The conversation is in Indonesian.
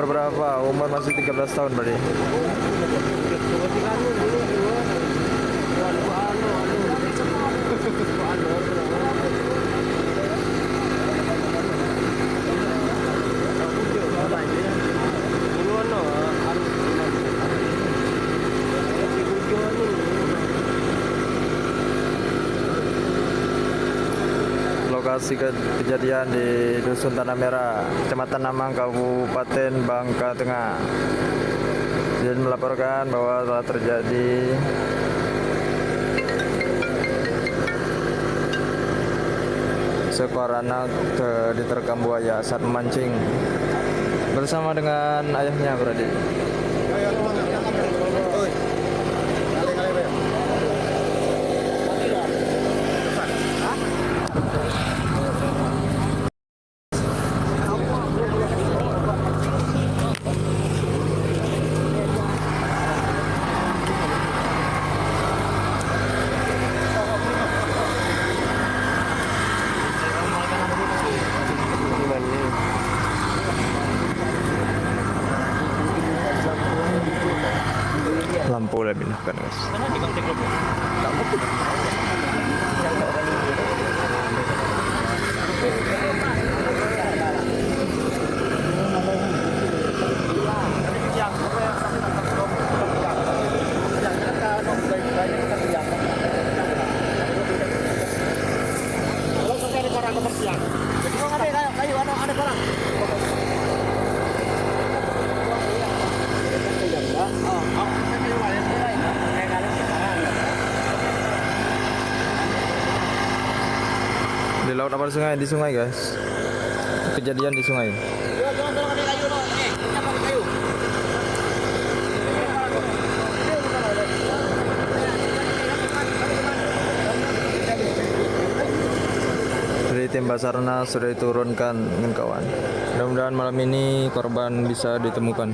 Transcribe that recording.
Umur berapa? Umur masih 13 tahun berarti. Lokasi kejadian di Dusun Tanah Merah, Kecamatan Namang, Kabupaten Bangka Tengah. Dan melaporkan bahwa telah terjadi seekor anak diterkam buaya saat memancing bersama dengan ayahnya berarti. Lampu udah pindahkan guys. Di laut apa di sungai? Di sungai guys. Kejadian di sungai. Dari tim Basarnas sudah diturunkan dengan kawan. Mudah-mudahan malam ini korban bisa ditemukan.